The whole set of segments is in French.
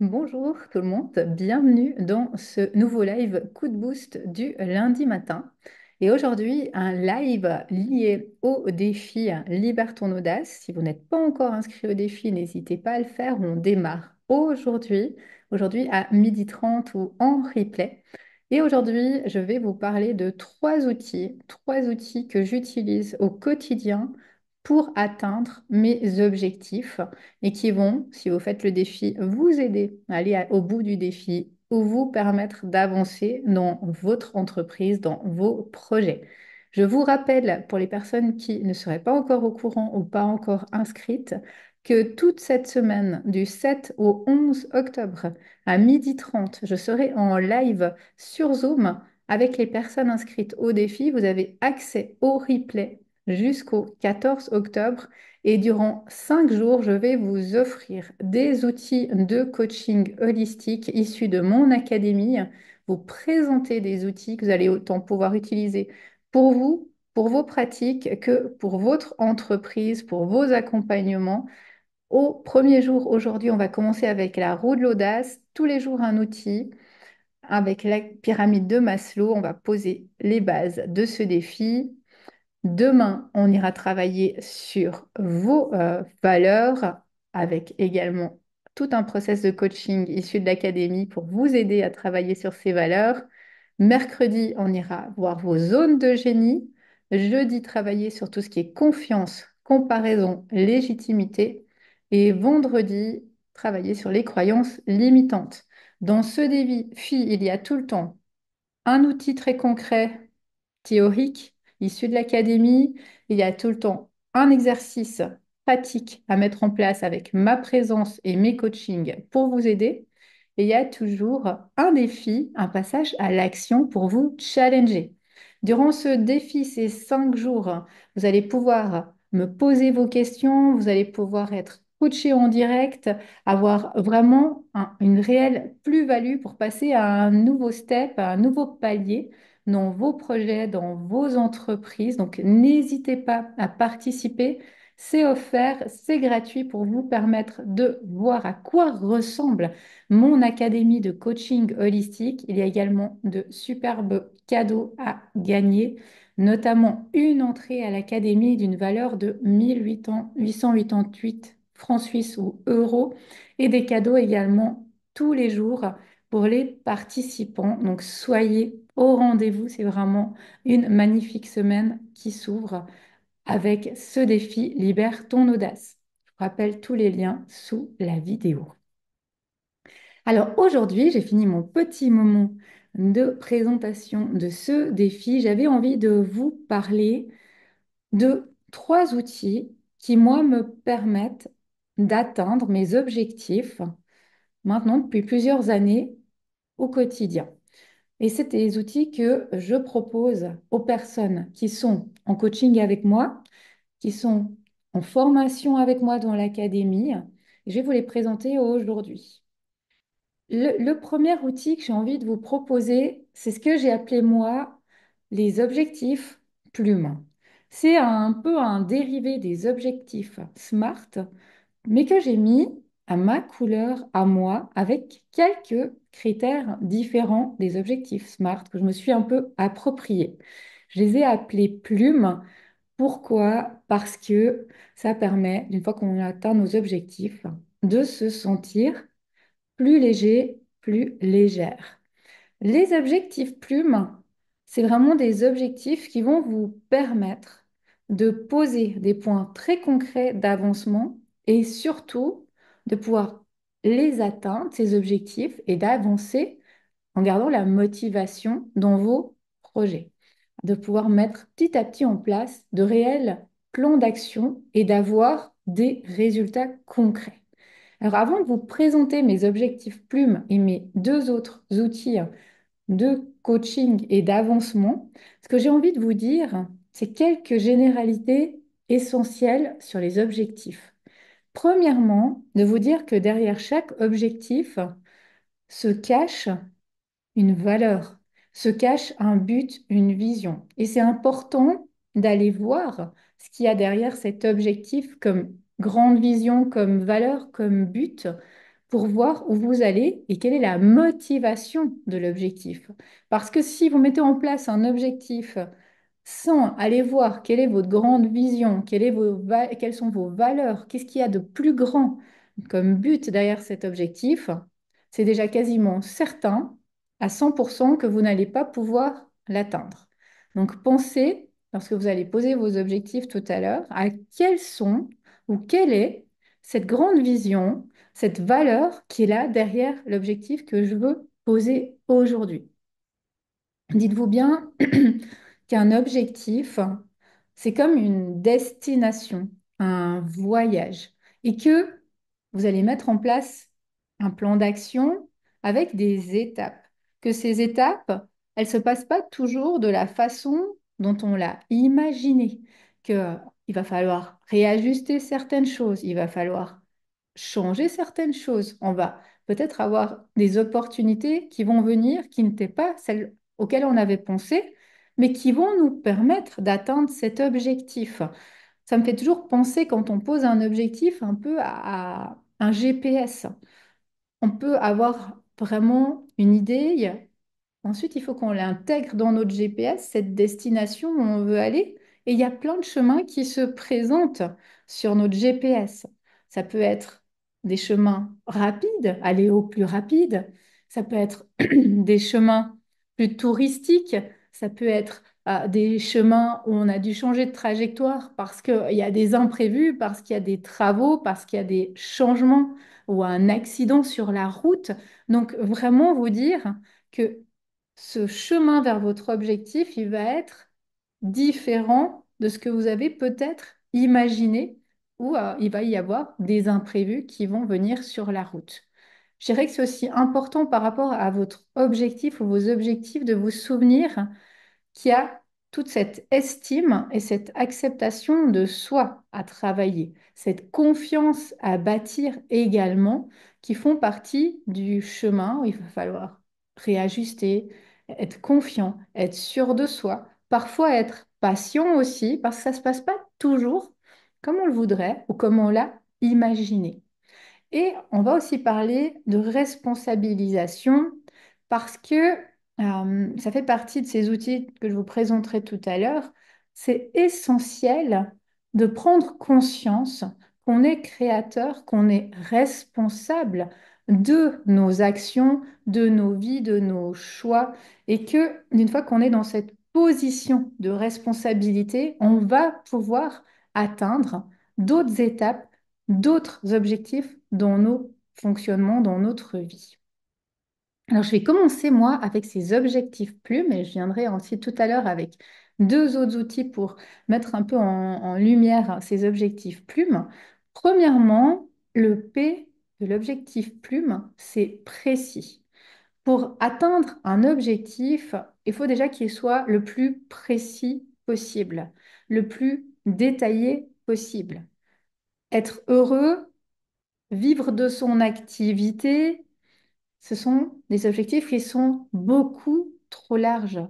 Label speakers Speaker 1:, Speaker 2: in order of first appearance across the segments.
Speaker 1: Bonjour tout le monde, bienvenue dans ce nouveau live coup de boost du lundi matin. Et aujourd'hui, un live lié au défi Libère ton audace. Si vous n'êtes pas encore inscrit au défi, n'hésitez pas à le faire. On démarre aujourd'hui à 12h30 ou en replay. Et aujourd'hui, je vais vous parler de trois outils que j'utilise au quotidien pour atteindre mes objectifs et qui vont, si vous faites le défi, vous aider à aller au bout du défi ou vous permettre d'avancer dans votre entreprise, dans vos projets. Je vous rappelle, pour les personnes qui ne seraient pas encore au courant ou pas encore inscrites, que toute cette semaine, du 7 au 11 octobre, à 12h30, je serai en live sur Zoom avec les personnes inscrites au défi. Vous avez accès au replay jusqu'au 14 octobre et durant 5 jours, je vais vous offrir des outils de coaching holistique issus de mon académie, vous présenter des outils que vous allez autant pouvoir utiliser pour vous, pour vos pratiques, que pour votre entreprise, pour vos accompagnements. Au premier jour, aujourd'hui, on va commencer avec la roue de l'audace. Tous les jours, un outil. Avec la pyramide de Maslow, on va poser les bases de ce défi. Demain, on ira travailler sur vos valeurs avec également tout un process de coaching issu de l'académie pour vous aider à travailler sur ces valeurs. Mercredi, on ira voir vos zones de génie. Jeudi, travailler sur tout ce qui est confiance, comparaison, légitimité. Et vendredi, travailler sur les croyances limitantes. Dans ce défi, il y a tout le temps un outil très concret théorique issu de l'académie. Il y a tout le temps un exercice pratique à mettre en place avec ma présence et mes coachings pour vous aider. Et il y a toujours un défi, un passage à l'action pour vous challenger. Durant ce défi, ces 5 jours, vous allez pouvoir me poser vos questions, vous allez pouvoir être coaché en direct, avoir vraiment une réelle plus-value pour passer à un nouveau step, à un nouveau palier dans vos projets, dans vos entreprises. Donc, n'hésitez pas à participer. C'est offert, c'est gratuit pour vous permettre de voir à quoi ressemble mon académie de coaching holistique. Il y a également de superbes cadeaux à gagner, notamment une entrée à l'académie d'une valeur de 1888 francs suisses ou euros et des cadeaux également tous les jours pour les participants. Donc soyez au rendez-vous, c'est vraiment une magnifique semaine qui s'ouvre avec ce défi Libère ton audace. Je vous rappelle tous les liens sous la vidéo. Alors aujourd'hui, j'ai fini mon petit moment de présentation de ce défi. J'avais envie de vous parler de trois outils qui, moi, me permettent d'atteindre mes objectifs maintenant depuis plusieurs années au quotidien. Et c'est des outils que je propose aux personnes qui sont en coaching avec moi, qui sont en formation avec moi dans l'académie. Je vais vous les présenter aujourd'hui. Le premier outil que j'ai envie de vous proposer, c'est ce que j'ai appelé moi les objectifs plumes. C'est un peu un dérivé des objectifs SMART, mais que j'ai mis à ma couleur, à moi, avec quelques critères différents des objectifs SMART que je me suis un peu appropriés. Je les ai appelés plumes. Pourquoi? Parce que ça permet, une fois qu'on a atteint nos objectifs, de se sentir plus léger, plus légère. Les objectifs plumes, c'est vraiment des objectifs qui vont vous permettre de poser des points très concrets d'avancement et surtout de pouvoir les atteindre, ces objectifs, et d'avancer en gardant la motivation dans vos projets. De pouvoir mettre petit à petit en place de réels plans d'action et d'avoir des résultats concrets. Alors avant de vous présenter mes objectifs plumes et mes deux autres outils de coaching et d'avancement, ce que j'ai envie de vous dire, c'est quelques généralités essentielles sur les objectifs. Premièrement, de vous dire que derrière chaque objectif se cache une valeur, se cache un but, une vision. Et c'est important d'aller voir ce qu'il y a derrière cet objectif comme grande vision, comme valeur, comme but, pour voir où vous allez et quelle est la motivation de l'objectif. Parce que si vous mettez en place un objectif sans aller voir quelle est votre grande vision, quelles sont vos valeurs, qu'est-ce qu'il y a de plus grand comme but derrière cet objectif, c'est déjà quasiment certain à 100% que vous n'allez pas pouvoir l'atteindre. Donc pensez, lorsque vous allez poser vos objectifs tout à l'heure, à quels sont ou quelle est cette grande vision, cette valeur qui est là derrière l'objectif que je veux poser aujourd'hui. Dites-vous bien qu'un objectif, c'est comme une destination, un voyage, et que vous allez mettre en place un plan d'action avec des étapes. Que ces étapes, elles ne se passent pas toujours de la façon dont on l'a imaginé, qu'il va falloir réajuster certaines choses, il va falloir changer certaines choses. On va peut-être avoir des opportunités qui vont venir, qui n'étaient pas celles auxquelles on avait pensé, mais qui vont nous permettre d'atteindre cet objectif. Ça me fait toujours penser quand on pose un objectif un peu à un GPS. On peut avoir vraiment une idée. Ensuite, il faut qu'on l'intègre dans notre GPS, cette destination où on veut aller. Et il y a plein de chemins qui se présentent sur notre GPS. Ça peut être des chemins rapides, aller au plus rapide. Ça peut être des chemins plus touristiques. Ça peut être des chemins où on a dû changer de trajectoire parce qu'il y a des imprévus, parce qu'il y a des travaux, parce qu'il y a des changements ou un accident sur la route. Donc, vraiment vous dire que ce chemin vers votre objectif, il va être différent de ce que vous avez peut-être imaginé ou il va y avoir des imprévus qui vont venir sur la route. Je dirais que c'est aussi important par rapport à votre objectif ou vos objectifs de vous souvenir qui a toute cette estime et cette acceptation de soi à travailler, cette confiance à bâtir également, qui font partie du chemin où il va falloir réajuster, être confiant, être sûr de soi, parfois être patient aussi, parce que ça ne se passe pas toujours comme on le voudrait ou comme on l'a imaginé. Et on va aussi parler de responsabilisation parce que ça fait partie de ces outils que je vous présenterai tout à l'heure. C'est essentiel de prendre conscience qu'on est créateur, qu'on est responsable de nos actions, de nos vies, de nos choix, et que d'une fois qu'on est dans cette position de responsabilité, on va pouvoir atteindre d'autres étapes, d'autres objectifs dans nos fonctionnements, dans notre vie. Alors, je vais commencer, moi, avec ces objectifs plumes et je viendrai ensuite tout à l'heure avec deux autres outils pour mettre un peu en lumière ces objectifs plumes. Premièrement, le P de l'objectif plume, c'est précis. Pour atteindre un objectif, il faut déjà qu'il soit le plus précis possible, le plus détaillé possible. Être heureux, vivre de son activité, ce sont des objectifs qui sont beaucoup trop larges.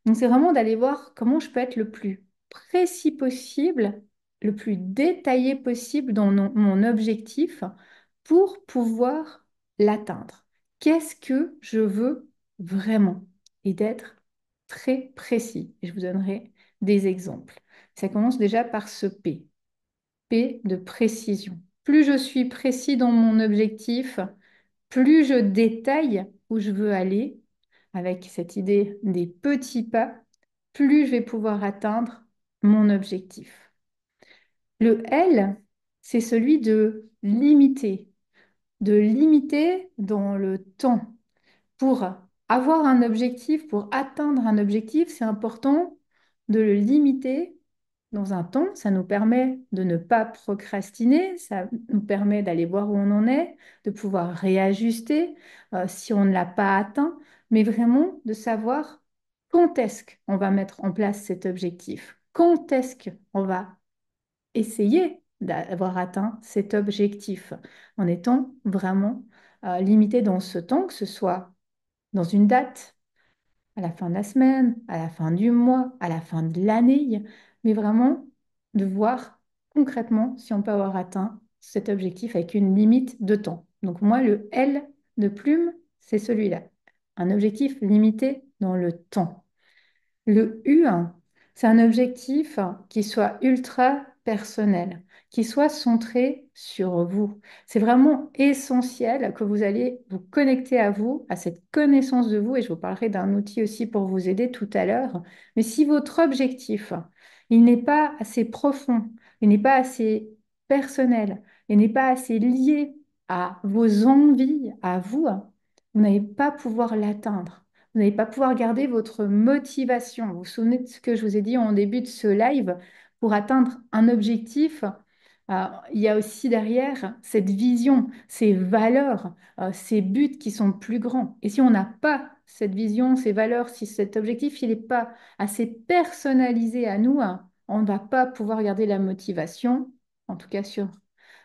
Speaker 1: Donc, c'est vraiment d'aller voir comment je peux être le plus précis possible, le plus détaillé possible dans mon objectif pour pouvoir l'atteindre. Qu'est-ce que je veux vraiment? Et d'être très précis. Et je vous donnerai des exemples. Ça commence déjà par ce P. P de précision. Plus je suis précis dans mon objectif, plus je détaille où je veux aller, avec cette idée des petits pas, plus je vais pouvoir atteindre mon objectif. Le L, c'est celui de limiter dans le temps. Pour avoir un objectif, pour atteindre un objectif, c'est important de le limiter dans un temps. Ça nous permet de ne pas procrastiner, ça nous permet d'aller voir où on en est, de pouvoir réajuster si on ne l'a pas atteint, mais vraiment de savoir quand est-ce qu'on va mettre en place cet objectif, quand est-ce qu'on va essayer d'avoir atteint cet objectif en étant vraiment limité dans ce temps, que ce soit dans une date, à la fin de la semaine, à la fin du mois, à la fin de l'année, mais vraiment de voir concrètement si on peut avoir atteint cet objectif avec une limite de temps. Donc moi, le L de plume, c'est celui-là. Un objectif limité dans le temps. Le U, hein, c'est un objectif qui soit ultra personnel, qui soit centré sur vous. C'est vraiment essentiel que vous allez vous connecter à vous, à cette connaissance de vous, et je vous parlerai d'un outil aussi pour vous aider tout à l'heure. Mais si votre objectif, il n'est pas assez profond, il n'est pas assez personnel, il n'est pas assez lié à vos envies, à vous, vous n'allez pas pouvoir l'atteindre. Vous n'allez pas pouvoir garder votre motivation. Vous vous souvenez de ce que je vous ai dit en début de ce live? Pour atteindre un objectif, il y a aussi derrière cette vision, ces valeurs, ces buts qui sont plus grands. Et si on n'a pas cette vision, ces valeurs, si cet objectif il n'est pas assez personnalisé à nous, hein, on ne va pas pouvoir garder la motivation, en tout cas sur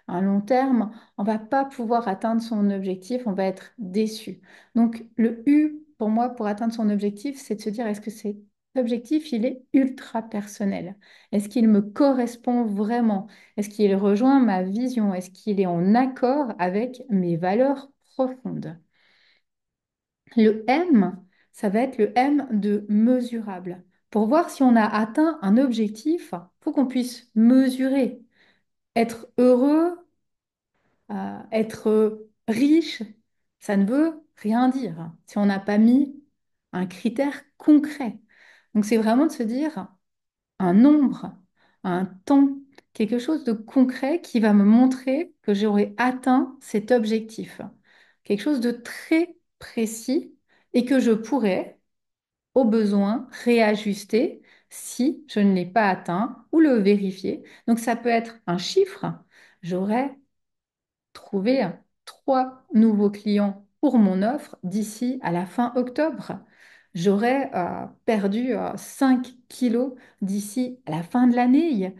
Speaker 1: un long terme, on ne va pas pouvoir atteindre son objectif, on va être déçu. Donc, le U, pour moi, pour atteindre son objectif, c'est de se dire, est-ce que cet objectif, il est ultra personnel? Est-ce qu'il me correspond vraiment? Est-ce qu'il rejoint ma vision? Est-ce qu'il est en accord avec mes valeurs profondes? Le M, ça va être le M de mesurable. Pour voir si on a atteint un objectif, il faut qu'on puisse mesurer. Être heureux, être riche, ça ne veut rien dire si on n'a pas mis un critère concret. Donc c'est vraiment de se dire un nombre, un temps, quelque chose de concret qui va me montrer que j'aurai atteint cet objectif. Quelque chose de très précis et que je pourrais, au besoin, réajuster si je ne l'ai pas atteint ou le vérifier. Donc ça peut être un chiffre. J'aurais trouver 3 nouveaux clients pour mon offre d'ici à la fin octobre. J'aurais perdu 5 kilos d'ici à la fin de l'année.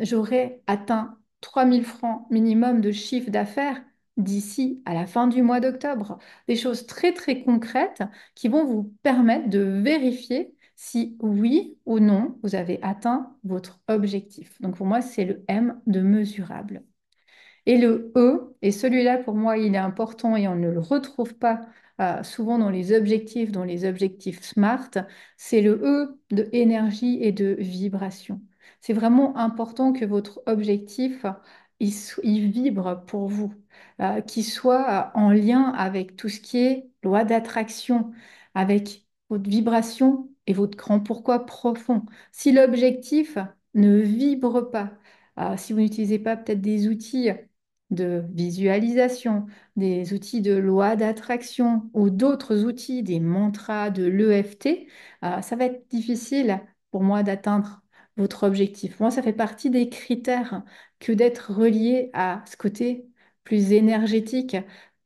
Speaker 1: J'aurais atteint 3 000 francs minimum de chiffre d'affaires d'ici à la fin du mois d'octobre. Des choses très très concrètes qui vont vous permettre de vérifier si oui ou non vous avez atteint votre objectif. Donc pour moi, c'est le M de mesurable. Et le E, et celui-là pour moi il est important et on ne le retrouve pas souvent dans les objectifs SMART, c'est le E de énergie et de vibration. C'est vraiment important que votre objectif il vibre pour vous, qu'il soit en lien avec tout ce qui est loi d'attraction, avec votre vibration et votre grand pourquoi profond. Si l'objectif ne vibre pas, si vous n'utilisez pas peut-être des outils de visualisation, des outils de loi d'attraction ou d'autres outils, des mantras, de l'EFT, ça va être difficile pour moi d'atteindre votre objectif. Moi, ça fait partie des critères que d'être relié à ce côté plus énergétique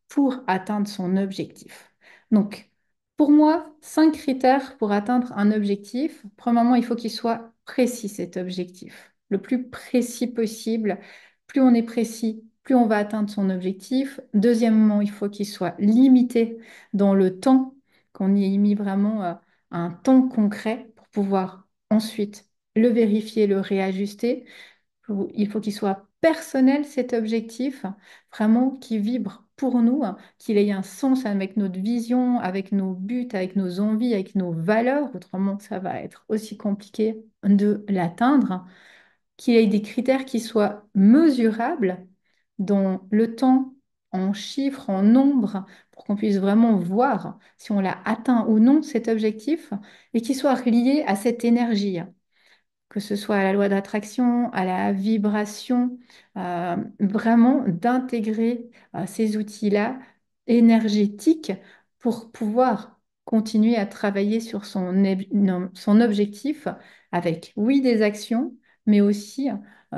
Speaker 1: pour atteindre son objectif. Donc, pour moi, 5 critères pour atteindre un objectif. Premièrement, il faut qu'il soit précis, cet objectif, le plus précis possible. Plus on est précis, plus on va atteindre son objectif. Deuxièmement, il faut qu'il soit limité dans le temps, qu'on y ait mis vraiment un temps concret pour pouvoir ensuite le vérifier, le réajuster. Il faut qu'il soit personnel, cet objectif, vraiment qui vibre pour nous, hein, qu'il ait un sens avec notre vision, avec nos buts, avec nos envies, avec nos valeurs. Autrement, ça va être aussi compliqué de l'atteindre, qu'il ait des critères qui soient mesurables dans le temps, en chiffres, en nombres, pour qu'on puisse vraiment voir si on l'a atteint ou non, cet objectif, et qui soit lié à cette énergie, que ce soit à la loi d'attraction, à la vibration, vraiment d'intégrer ces outils-là énergétiques pour pouvoir continuer à travailler sur non, son objectif avec, oui, des actions, mais aussi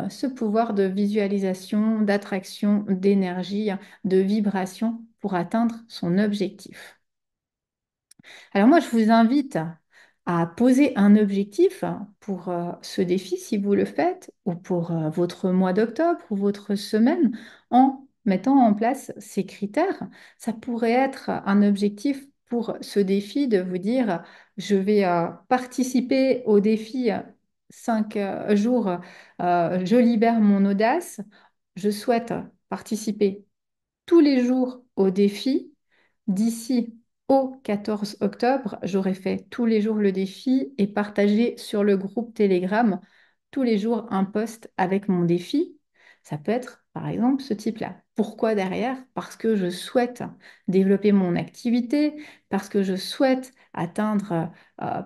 Speaker 1: ce pouvoir de visualisation, d'attraction, d'énergie, de vibration pour atteindre son objectif. Alors moi, je vous invite à poser un objectif pour ce défi si vous le faites, ou pour votre mois d'octobre ou votre semaine, en mettant en place ces critères. Ça pourrait être un objectif pour ce défi de vous dire, je vais participer au défi 5 jours, je libère mon audace. Je souhaite participer tous les jours au défi. D'ici au 14 octobre, j'aurai fait tous les jours le défi et partagé sur le groupe Telegram tous les jours un post avec mon défi. Ça peut être, par exemple, ce type-là. Pourquoi derrière? Parce que je souhaite développer mon activité, parce que je souhaite atteindre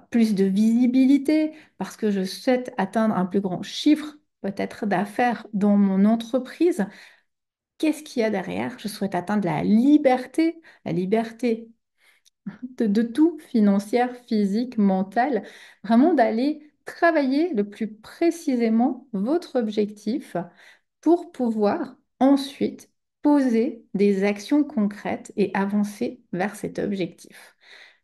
Speaker 1: plus de visibilité, parce que je souhaite atteindre un plus grand chiffre, peut-être d'affaires dans mon entreprise. Qu'est-ce qu'il y a derrière? Je souhaite atteindre la liberté de tout, financière, physique, mentale, vraiment d'aller travailler le plus précisément votre objectif pour pouvoir ensuite poser des actions concrètes et avancer vers cet objectif.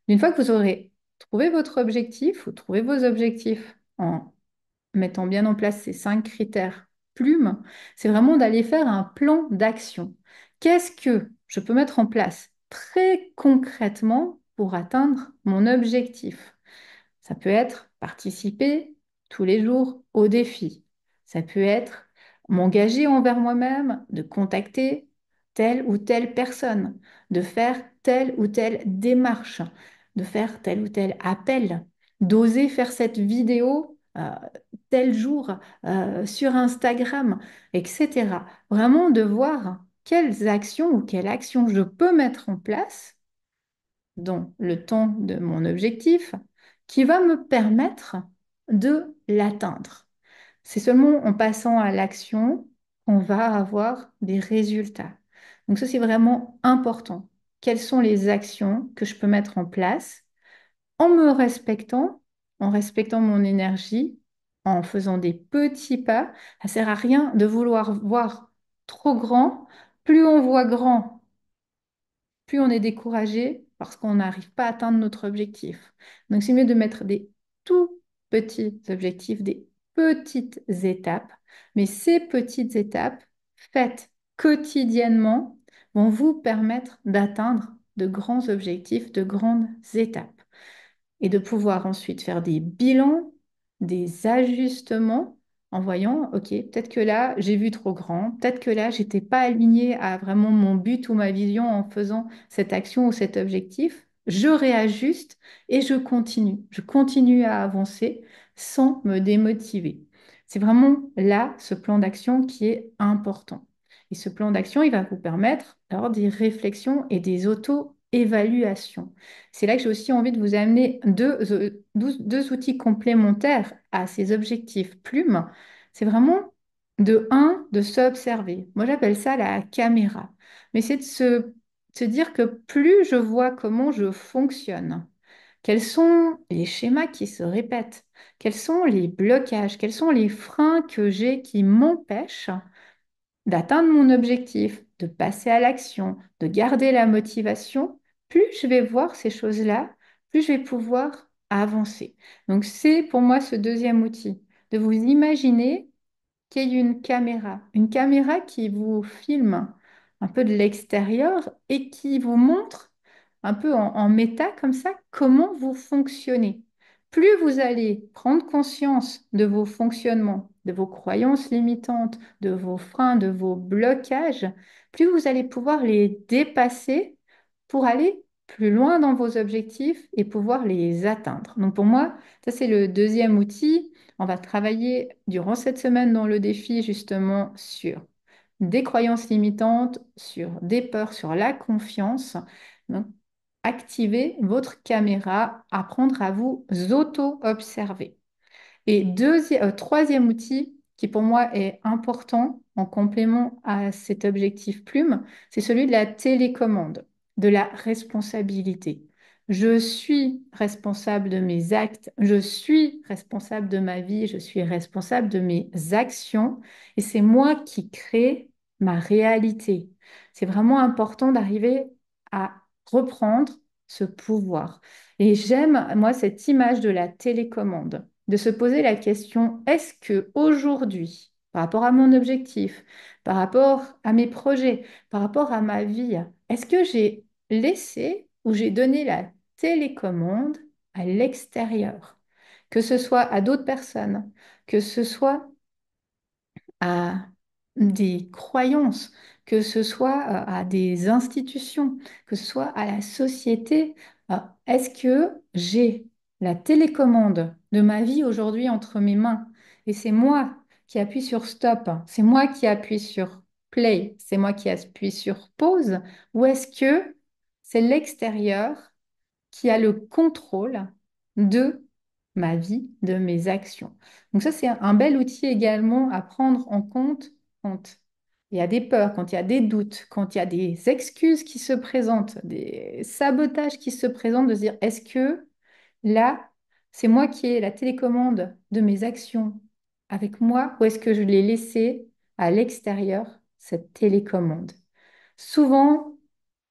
Speaker 1: Une fois que vous aurez trouvé votre objectif ou trouvé vos objectifs en mettant bien en place ces 5 critères plumes, c'est vraiment d'aller faire un plan d'action. Qu'est-ce que je peux mettre en place très concrètement pour atteindre mon objectif? Ça peut être participer tous les jours au défi. Ça peut être m'engager envers moi-même, de contacter telle ou telle personne, de faire telle ou telle démarche, de faire tel ou tel appel, d'oser faire cette vidéo tel jour sur Instagram, etc. Vraiment de voir quelles actions ou quelles actions je peux mettre en place dans le temps de mon objectif qui va me permettre de l'atteindre. C'est seulement en passant à l'action qu'on va avoir des résultats. Donc ça, c'est vraiment important. Quelles sont les actions que je peux mettre en place en me respectant, en respectant mon énergie, en faisant des petits pas? Ça sert à rien de vouloir voir trop grand. Plus on voit grand, plus on est découragé parce qu'on n'arrive pas à atteindre notre objectif. Donc, c'est mieux de mettre des tout petits objectifs, des petites étapes. Mais ces petites étapes, faites quotidiennement, vont vous permettre d'atteindre de grands objectifs, de grandes étapes et de pouvoir ensuite faire des bilans, des ajustements en voyant, OK, peut-être que là, j'ai vu trop grand, peut-être que là, j'étais pas alignée à vraiment mon but ou ma vision en faisant cette action ou cet objectif. Je réajuste et je continue. Je continue à avancer sans me démotiver. C'est vraiment là, ce plan d'action qui est important. Et ce plan d'action, il va vous permettre d'avoir des réflexions et des auto-évaluations. C'est là que j'ai aussi envie de vous amener deux outils complémentaires à ces objectifs plumes. C'est vraiment de un, de s'observer. Moi, j'appelle ça la caméra. Mais c'est de se dire que plus je vois comment je fonctionne, quels sont les schémas qui se répètent, quels sont les blocages, quels sont les freins que j'ai qui m'empêchent d'atteindre mon objectif, de passer à l'action, de garder la motivation, plus je vais voir ces choses-là, plus je vais pouvoir avancer. Donc c'est pour moi ce deuxième outil, de vous imaginer qu'il y ait une caméra qui vous filme un peu de l'extérieur et qui vous montre un peu en méta comme ça comment vous fonctionnez. Plus vous allez prendre conscience de vos fonctionnements, de vos croyances limitantes, de vos freins, de vos blocages, plus vous allez pouvoir les dépasser pour aller plus loin dans vos objectifs et pouvoir les atteindre. Donc pour moi, ça c'est le deuxième outil. On va travailler durant cette semaine dans le défi justement sur des croyances limitantes, sur des peurs, sur la confiance. Donc, activez votre caméra, apprendre à vous auto-observer. Et troisième outil qui pour moi est important en complément à cet objectif plume, c'est celui de la télécommande, de la responsabilité. Je suis responsable de mes actes, je suis responsable de ma vie, je suis responsable de mes actions et c'est moi qui crée ma réalité. C'est vraiment important d'arriver à reprendre ce pouvoir. Et j'aime, moi, cette image de la télécommande, de se poser la question, est-ce que aujourd'hui, par rapport à mon objectif, par rapport à mes projets, par rapport à ma vie, est-ce que j'ai laissé ou j'ai donné la télécommande à l'extérieur? Que ce soit à d'autres personnes, que ce soit à des croyances, que ce soit à des institutions, que ce soit à la société. Est-ce que j'ai la télécommande de ma vie aujourd'hui entre mes mains et c'est moi qui appuie sur stop, c'est moi qui appuie sur play, c'est moi qui appuie sur pause, ou est-ce que c'est l'extérieur qui a le contrôle de ma vie, de mes actions? Donc ça, c'est un bel outil également à prendre en compte quand il y a des peurs, quand il y a des doutes, quand il y a des excuses qui se présentent, des sabotages qui se présentent, de se dire, est-ce que là, c'est moi qui ai la télécommande de mes actions avec moi ou est-ce que je l'ai laissé à l'extérieur, cette télécommande? Souvent,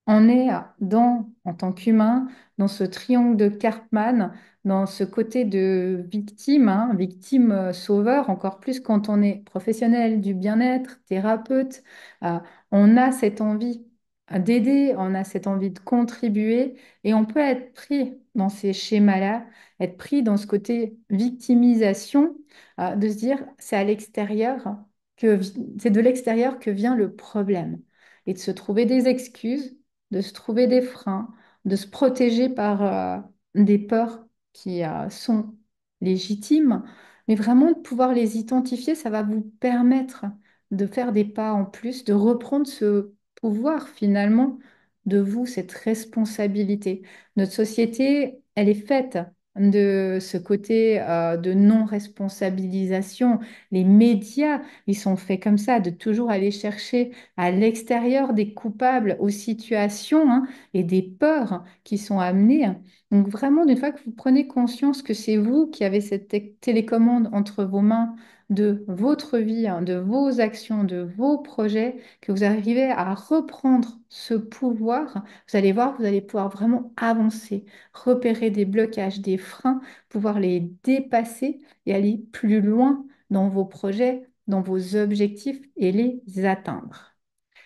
Speaker 1: on est en tant qu'humain, dans ce triangle de Karpman, dans ce côté de victime, hein, victime sauveur, encore plus quand on est professionnel du bien-être, thérapeute. euh, on a cette envie d'aider, on a cette envie de contribuer et on peut être pris dans ces schémas-là, être pris dans ce côté victimisation, de se dire c'est à l'extérieur c'est de l'extérieur que vient le problème et de se trouver des excuses, de se trouver des freins, de se protéger par des peurs qui sont légitimes, mais vraiment de pouvoir les identifier, ça va vous permettre de faire des pas en plus, de reprendre ce pouvoir finalement de vous, cette responsabilité. Notre société, elle est faite de ce côté de non-responsabilisation. Les médias, ils sont faits comme ça, de toujours aller chercher à l'extérieur des coupables aux situations hein, et des peurs qui sont amenées. Donc vraiment, d'une fois que vous prenez conscience que c'est vous qui avez cette télécommande entre vos mains de votre vie, hein, de vos actions, de vos projets, que vous arrivez à reprendre ce pouvoir, vous allez voir, vous allez pouvoir vraiment avancer, repérer des blocages, des freins, pouvoir les dépasser et aller plus loin dans vos projets, dans vos objectifs et les atteindre.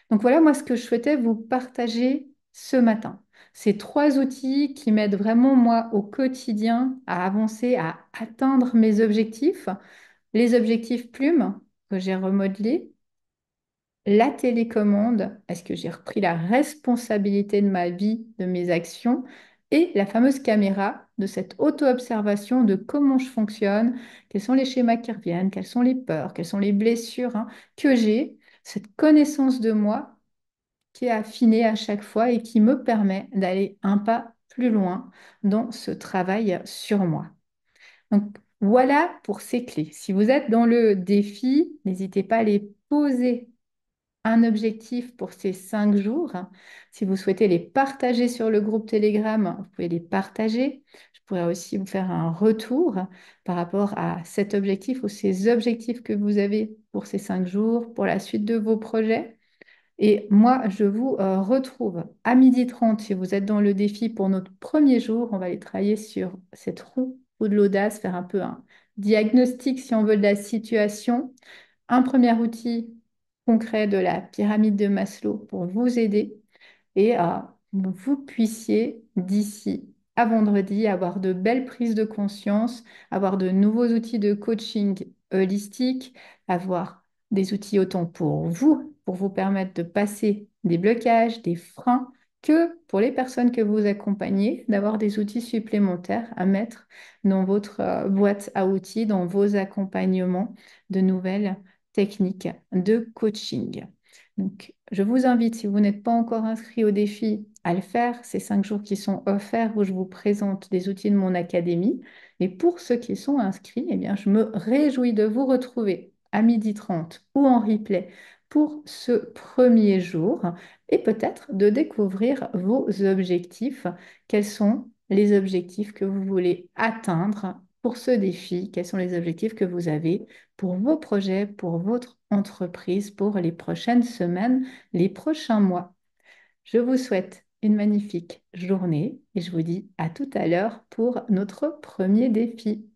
Speaker 1: Donc voilà, moi, ce que je souhaitais vous partager ce matin. Ces trois outils qui m'aident vraiment, moi, au quotidien à avancer, à atteindre mes objectifs. Les objectifs plumes que j'ai remodelés, la télécommande, est-ce que j'ai repris la responsabilité de ma vie, de mes actions, et la fameuse caméra de cette auto-observation de comment je fonctionne, quels sont les schémas qui reviennent, quelles sont les peurs, quelles sont les blessures hein, que j'ai, cette connaissance de moi qui est affinée à chaque fois et qui me permet d'aller un pas plus loin dans ce travail sur moi. Donc voilà pour ces clés. Si vous êtes dans le défi, n'hésitez pas à les poser un objectif pour ces 5 jours. Si vous souhaitez les partager sur le groupe Telegram, vous pouvez les partager. Je pourrais aussi vous faire un retour par rapport à cet objectif ou ces objectifs que vous avez pour ces 5 jours, pour la suite de vos projets. Et moi, je vous retrouve à 12h30 si vous êtes dans le défi pour notre premier jour. On va aller travailler sur cette roue ou de l'audace, faire un peu un diagnostic, si on veut, de la situation. Un premier outil concret de la pyramide de Maslow pour vous aider et vous puissiez d'ici à vendredi avoir de belles prises de conscience, avoir de nouveaux outils de coaching holistique, avoir des outils autant pour vous permettre de passer des blocages, des freins, que pour les personnes que vous accompagnez, d'avoir des outils supplémentaires à mettre dans votre boîte à outils, dans vos accompagnements de nouvelles techniques de coaching. Donc, je vous invite, si vous n'êtes pas encore inscrit au défi, à le faire. Ces 5 jours qui sont offerts où je vous présente des outils de mon académie. Et pour ceux qui sont inscrits, eh bien, je me réjouis de vous retrouver à 12h30 ou en replay pour ce premier jour et peut-être de découvrir vos objectifs. Quels sont les objectifs que vous voulez atteindre pour ce défi? Quels sont les objectifs que vous avez pour vos projets, pour votre entreprise, pour les prochaines semaines, les prochains mois? Je vous souhaite une magnifique journée et je vous dis à tout à l'heure pour notre premier défi.